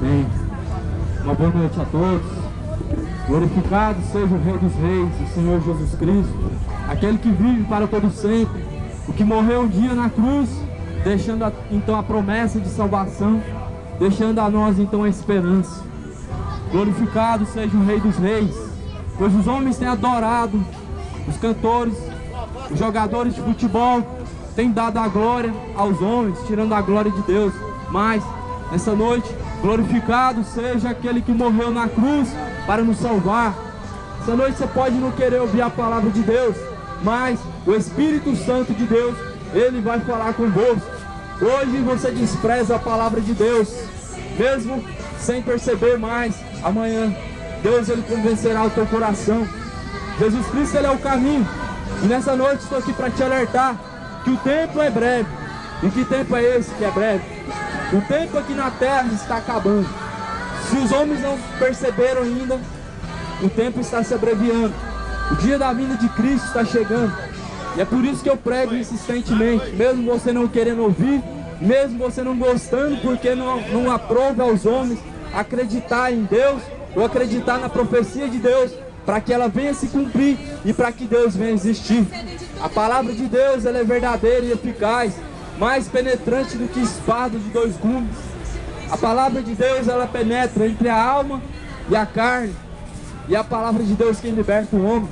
Amém. Uma boa noite a todos. Glorificado seja o Rei dos Reis, o Senhor Jesus Cristo, aquele que vive para todo sempre, o que morreu um dia na cruz, deixando então a promessa de salvação, deixando a nós então a esperança. Glorificado seja o Rei dos Reis, pois os homens têm adorado, os cantores, os jogadores de futebol têm dado a glória aos homens, tirando a glória de Deus. Mas nessa noite, glorificado seja aquele que morreu na cruz para nos salvar. Essa noite você pode não querer ouvir a palavra de Deus, mas o Espírito Santo de Deus, ele vai falar convosco. Hoje você despreza a palavra de Deus, mesmo sem perceber, mais amanhã Deus, ele convencerá o teu coração. Jesus Cristo, ele é o caminho. E nessa noite estou aqui para te alertar que o tempo é breve. E que tempo é esse que é breve? O tempo aqui na terra está acabando. Se os homens não perceberam ainda, o tempo está se abreviando. O dia da vinda de Cristo está chegando. E é por isso que eu prego insistentemente, mesmo você não querendo ouvir, mesmo você não gostando, porque não aprova aos homens acreditar em Deus, ou acreditar na profecia de Deus, para que ela venha se cumprir e para que Deus venha existir. A palavra de Deus, ela é verdadeira e eficaz, mais penetrante do que espada de dois gumes. A palavra de Deus, ela penetra entre a alma e a carne, e a palavra de Deus quem liberta o homem.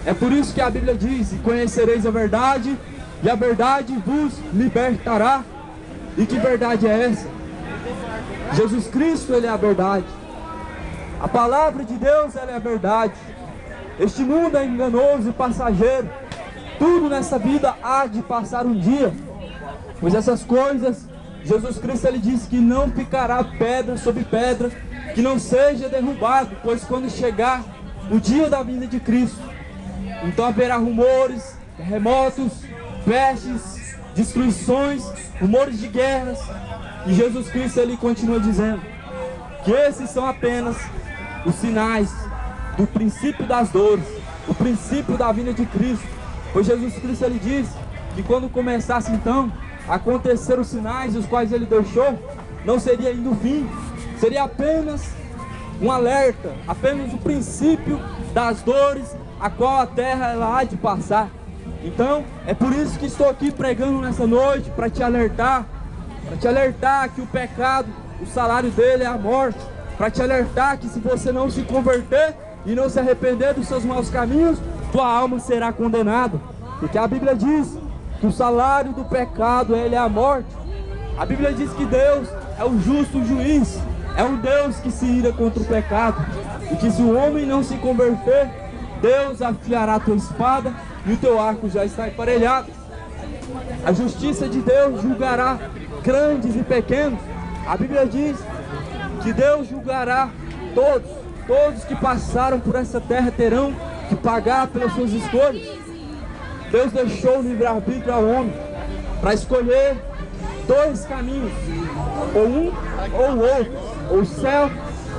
É por isso que a Bíblia diz: e conhecereis a verdade, e a verdade vos libertará. E que verdade é essa? Jesus Cristo, ele é a verdade. A palavra de Deus, ela é a verdade. Este mundo é enganoso e passageiro. Tudo nessa vida há de passar um dia, pois essas coisas, Jesus Cristo, ele disse que não ficará pedra sobre pedra que não seja derrubado, pois quando chegar o dia da vinda de Cristo, então haverá rumores, terremotos, pestes, destruições, rumores de guerras. E Jesus Cristo, ele continua dizendo que esses são apenas os sinais do princípio das dores, o princípio da vinda de Cristo. Pois Jesus Cristo, ele diz que quando começasse então a acontecer os sinais os quais ele deixou, não seria ainda o fim, seria apenas um alerta, apenas o princípio das dores a qual a terra ela há de passar. Então é por isso que estou aqui pregando nessa noite, para te alertar que o pecado, o salário dele é a morte, para te alertar que se você não se converter e não se arrepender dos seus maus caminhos, tua alma será condenada. Porque a Bíblia diz que o salário do pecado, ele é a morte. A Bíblia diz que Deus é o justo juiz, é um Deus que se ira contra o pecado, e que se o homem não se converter, Deus afiará a tua espada e o teu arco já está emparelhado. A justiça de Deus julgará grandes e pequenos. A Bíblia diz que Deus julgará todos que passaram por essa terra terão que pagar pelas suas escolhas. Deus deixou o livre-arbítrio ao homem para escolher dois caminhos, ou um ou o outro, ou o céu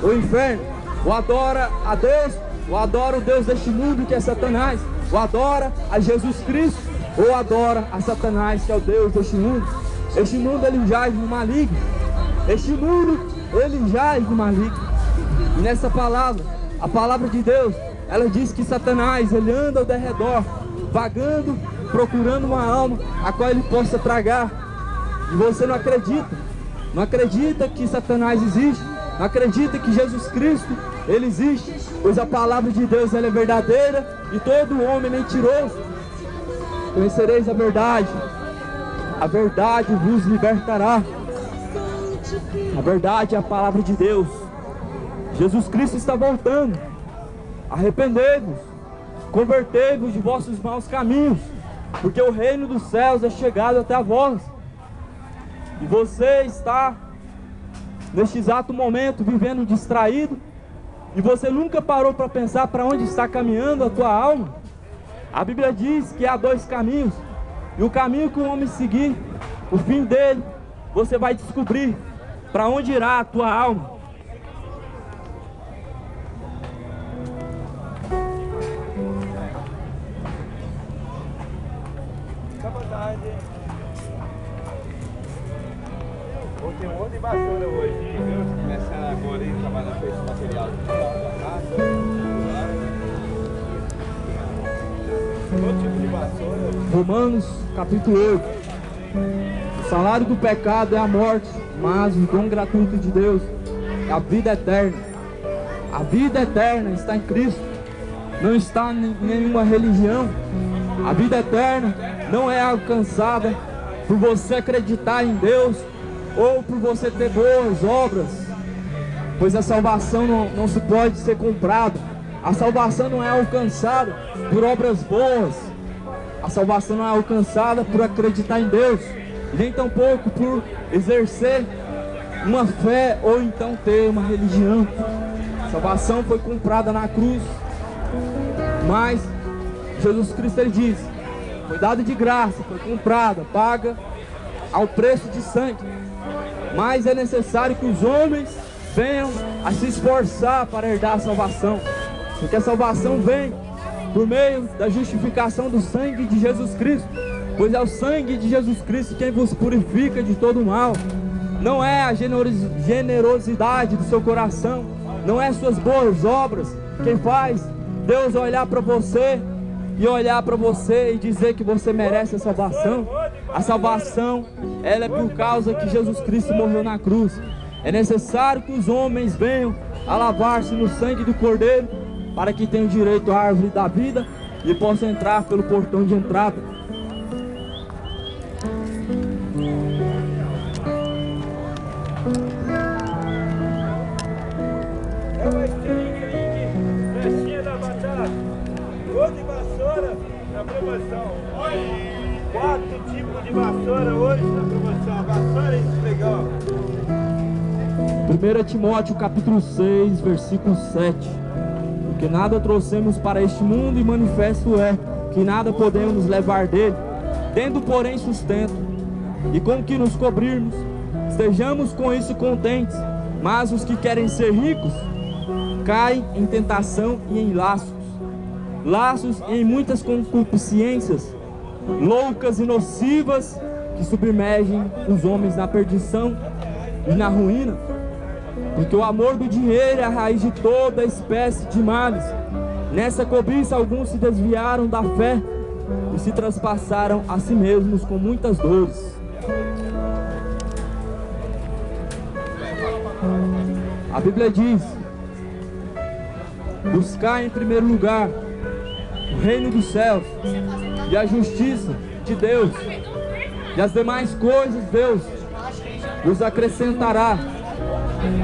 ou o inferno. Ou adora a Deus, ou adora o Deus deste mundo, que é Satanás, ou adora a Jesus Cristo, ou adora a Satanás, que é o Deus deste mundo. Este mundo, ele jaz no maligno. Este mundo, ele jaz no maligno. E nessa palavra, a palavra de Deus, ela diz que Satanás, ele anda ao derredor, vagando, procurando uma alma a qual ele possa tragar. E você não acredita que Satanás existe, não acredita que Jesus Cristo, ele existe, pois a palavra de Deus, ela é verdadeira e todo homem é mentiroso. Conhecereis a verdade vos libertará. A verdade é a palavra de Deus. Jesus Cristo está voltando. Arrependei-vos, convertei-vos de vossos maus caminhos, porque o reino dos céus é chegado até a vós. E você está neste exato momento vivendo distraído, e você nunca parou para pensar para onde está caminhando a tua alma. A Bíblia diz que há dois caminhos, e o caminho que o homem seguir, o fim dele, você vai descobrir para onde irá a tua alma. Tem um monte de vassoura hoje, viu? Começa agora ele trabalhando com esse material. Todo tipo de vassoura. Romanos capítulo 8. O salário do pecado é a morte, mas o dom gratuito de Deus é a vida eterna. A vida eterna está em Cristo, não está em nenhuma religião. A vida eterna não é alcançada por você acreditar em Deus ou por você ter boas obras, pois a salvação não se pode ser comprada. A salvação não é alcançada por obras boas. A salvação não é alcançada por acreditar em Deus, nem tampouco por exercer uma fé ou então ter uma religião. A salvação foi comprada na cruz, mas Jesus Cristo, ele diz, foi dado de graça, foi comprada, paga ao preço de sangue. Mas é necessário que os homens venham a se esforçar para herdar a salvação, porque a salvação vem por meio da justificação do sangue de Jesus Cristo, pois é o sangue de Jesus Cristo quem vos purifica de todo mal. Não é a generosidade do seu coração, não é suas boas obras quem faz Deus olhar para você e dizer que você merece a salvação. A salvação, ela é por causa que Jesus Cristo morreu na cruz. É necessário que os homens venham a lavar-se no sangue do Cordeiro, para que tenham direito à árvore da vida e possam entrar pelo portão de entrada. É uma estilingue ali de festinha da batata. Gol de vassoura na promoção. 4 tipos de vassoura hoje na promoção. Vassoura é legal. 1 Timóteo capítulo 6, versículo 7. Porque nada trouxemos para este mundo, e manifesto é que nada podemos levar dele, tendo porém sustento, e com que nos cobrirmos, estejamos com isso contentes. Mas os que querem ser ricos caem em tentação e em laços e em muitas concupiscências loucas e nocivas, que submergem os homens na perdição e na ruína. Porque o amor do dinheiro é a raiz de toda espécie de males. Nessa cobiça alguns se desviaram da fé e se traspassaram a si mesmos com muitas dores. A Bíblia diz: buscar em primeiro lugar o reino dos céus e a justiça de Deus, e as demais coisas Deus os acrescentará.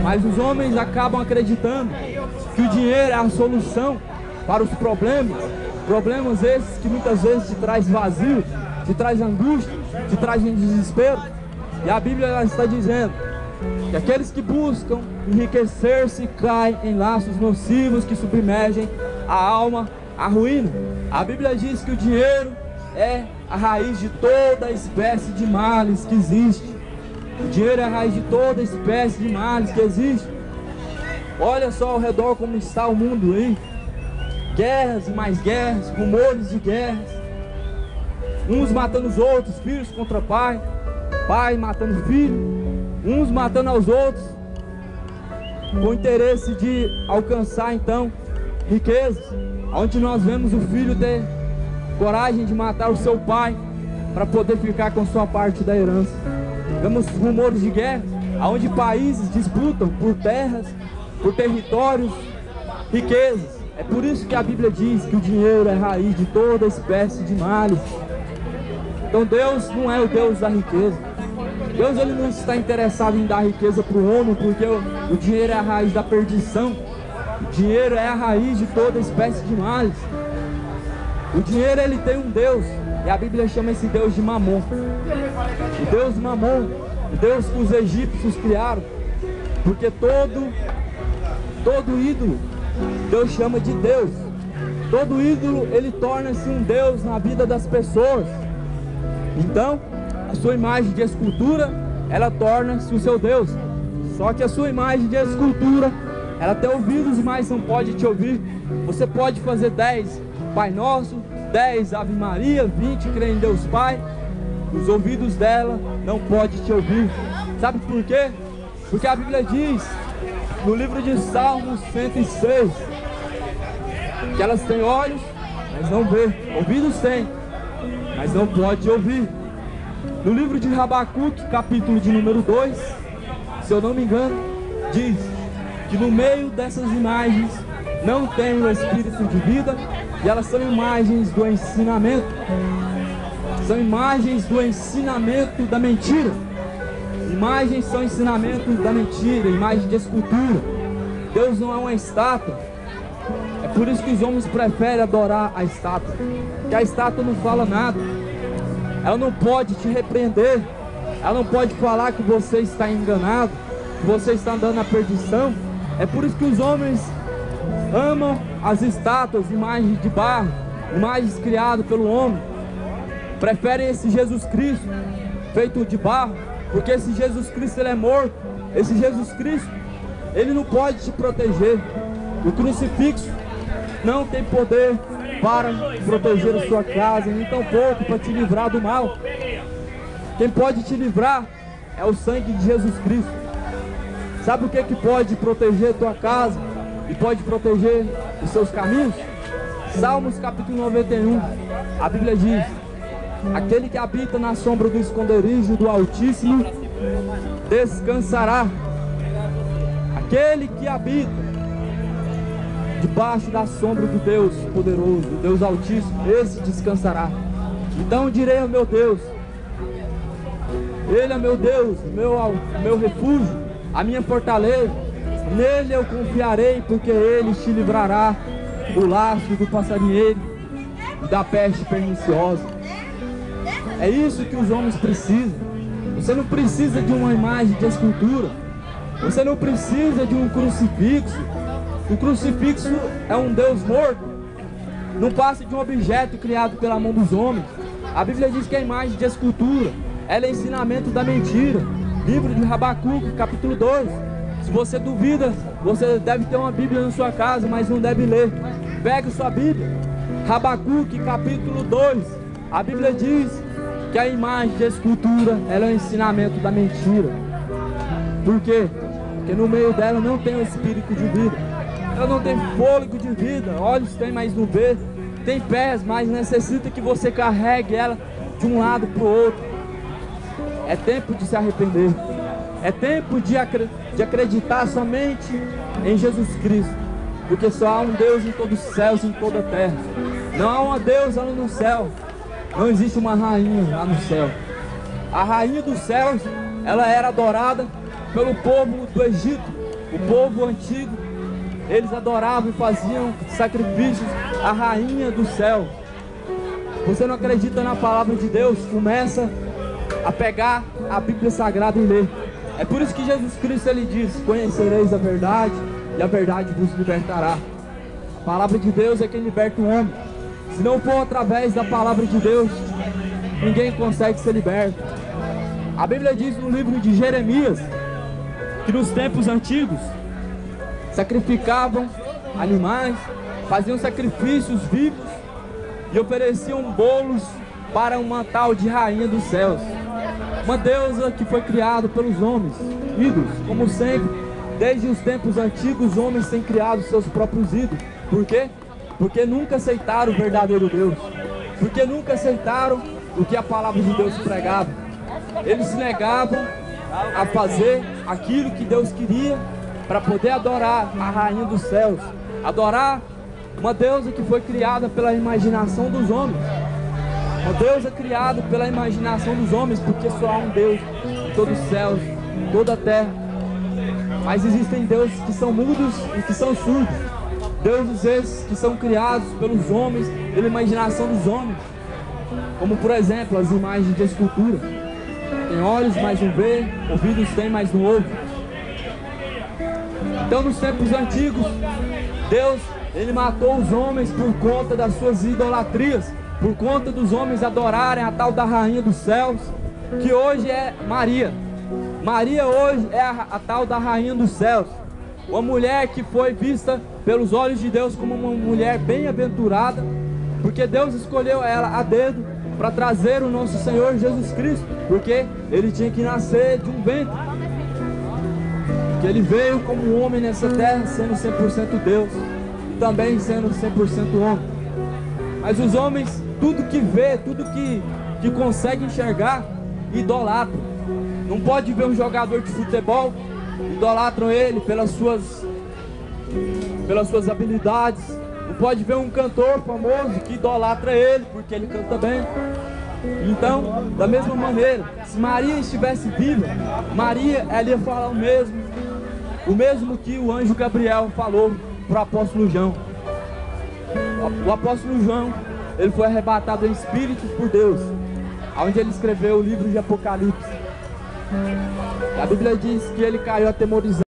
Mas os homens acabam acreditando que o dinheiro é a solução para os problemas esses que muitas vezes te traz vazio, te traz angústia, te traz desespero. E a Bíblia, ela está dizendo que aqueles que buscam enriquecer-se caem em laços nocivos que submergem a alma à ruína. A Bíblia diz que o dinheiro é a raiz de toda espécie de males que existe. O dinheiro é a raiz de toda espécie de males que existe. Olha só ao redor como está o mundo aí. Guerras e mais guerras, rumores de guerras. Uns matando os outros, filhos contra pai, pai matando filho, uns matando aos outros, com o interesse de alcançar então riquezas. Onde nós vemos o filho ter coragem de matar o seu pai para poder ficar com sua parte da herança. Vemos rumores de guerra, onde países disputam por terras, por territórios, riquezas. É por isso que a Bíblia diz que o dinheiro é a raiz de toda espécie de males. Então Deus não é o Deus da riqueza. Deus, ele não está interessado em dar riqueza para o homem, porque o dinheiro é a raiz da perdição. O dinheiro é a raiz de toda espécie de males. O dinheiro, ele tem um Deus, e a Bíblia chama esse Deus de Mamon. O Deus Mamon, o Deus que os egípcios criaram, porque todo ídolo Deus chama de Deus. Todo ídolo, ele torna-se um Deus na vida das pessoas. Então, a sua imagem de escultura, ela torna-se o seu Deus. Só que a sua imagem de escultura, ela tem ouvidos, mas não pode te ouvir. Você pode fazer 10 Pai Nosso, 10 Ave Maria, 20 crê em Deus Pai. Os ouvidos dela não podem te ouvir. Sabe por quê? Porque a Bíblia diz no livro de Salmos 106, que elas têm olhos, mas não vê, ouvidos têm, mas não pode ouvir. No livro de Habacuque, capítulo de número 2, se eu não me engano, diz que no meio dessas imagens não tem o espírito de vida, e elas são imagens do ensinamento, são imagens do ensinamento da mentira. Imagens são ensinamentos da mentira, imagem de escultura. Deus não é uma estátua. É por isso que os homens preferem adorar a estátua, porque a estátua não fala nada, ela não pode te repreender, ela não pode falar que você está enganado, que você está andando na perdição. É por isso que os homens amam as estátuas, imagens de barro, imagens criadas pelo homem. Preferem esse Jesus Cristo feito de barro, porque esse Jesus Cristo ele é morto. Esse Jesus Cristo ele não pode te proteger. O crucifixo não tem poder para proteger a sua casa, nem tampouco para te livrar do mal. Quem pode te livrar é o sangue de Jesus Cristo. Sabe o que pode proteger a tua casa e pode proteger os seus caminhos? Salmos capítulo 91, a Bíblia diz: aquele que habita na sombra do esconderijo do Altíssimo descansará. Aquele que habita debaixo da sombra do Deus poderoso, do Deus Altíssimo, esse descansará. Então direi ao meu Deus, Ele é meu Deus, meu refúgio, a minha fortaleza, nele eu confiarei, porque Ele te livrará do laço do passarinheiro e da peste perniciosa. É isso que os homens precisam. Você não precisa de uma imagem de escultura, você não precisa de um crucifixo. O crucifixo é um Deus morto, não passa de um objeto criado pela mão dos homens. A Bíblia diz que a imagem de escultura, ela é ensinamento da mentira. Livro de Habacuque, capítulo 2. Se você duvida, você deve ter uma Bíblia na sua casa, mas não deve ler. Pegue sua Bíblia, Habacuque, capítulo 2. A Bíblia diz que a imagem de escultura, ela é o ensinamento da mentira. Por quê? Porque no meio dela não tem o espírito de vida. Ela não tem fôlego de vida, olhos tem, mas não vê, tem pés, mas necessita que você carregue ela de um lado para o outro. É tempo de se arrepender, é tempo de acreditar somente em Jesus Cristo, porque só há um Deus em todos os céus e em toda a terra. Não há uma deusa lá no céu, não existe uma rainha lá no céu. A rainha dos céus, ela era adorada pelo povo do Egito, o povo antigo. Eles adoravam e faziam sacrifícios à rainha do céu. Você não acredita na palavra de Deus? Começa a pegar a Bíblia Sagrada e ler. É por isso que Jesus Cristo ele diz: conhecereis a verdade e a verdade vos libertará. A palavra de Deus é quem liberta o homem. Se não for através da palavra de Deus, ninguém consegue ser liberto. A Bíblia diz no livro de Jeremias que nos tempos antigos sacrificavam animais, faziam sacrifícios vivos e ofereciam bolos para uma tal de rainha dos céus, uma deusa que foi criada pelos homens, ídolos. Como sempre, desde os tempos antigos, os homens têm criado seus próprios ídolos. Por quê? Porque nunca aceitaram o verdadeiro Deus, porque nunca aceitaram o que a palavra de Deus pregava. Eles se negavam a fazer aquilo que Deus queria, para poder adorar a rainha dos céus, adorar uma deusa que foi criada pela imaginação dos homens, uma deusa criada pela imaginação dos homens, porque só há um Deus em todos os céus, em toda a terra. Mas existem deuses que são mudos e que são surdos, deuses esses que são criados pelos homens, pela imaginação dos homens, como por exemplo as imagens de escultura. Tem olhos, mas não vê, ouvidos tem, mas não ouve. Então nos tempos antigos, Deus ele matou os homens por conta das suas idolatrias, por conta dos homens adorarem a tal da rainha dos céus, que hoje é Maria. Maria hoje é a tal da rainha dos céus, uma mulher que foi vista pelos olhos de Deus como uma mulher bem-aventurada, porque Deus escolheu ela a dedo para trazer o nosso Senhor Jesus Cristo, porque ele tinha que nascer de um ventre. que ele veio como homem nessa terra, sendo 100% Deus e também sendo 100% homem. Mas os homens, tudo que vê, tudo que consegue enxergar, idolatram. Não pode ver um jogador de futebol, idolatram ele pelas suas habilidades. Não pode ver um cantor famoso que idolatra ele porque ele canta bem. Então, da mesma maneira, se Maria estivesse viva, Maria, ela ia falar o mesmo que o anjo Gabriel falou para o apóstolo João. O apóstolo João, ele foi arrebatado em espírito por Deus, onde ele escreveu o livro de Apocalipse. A Bíblia diz que ele caiu atemorizado.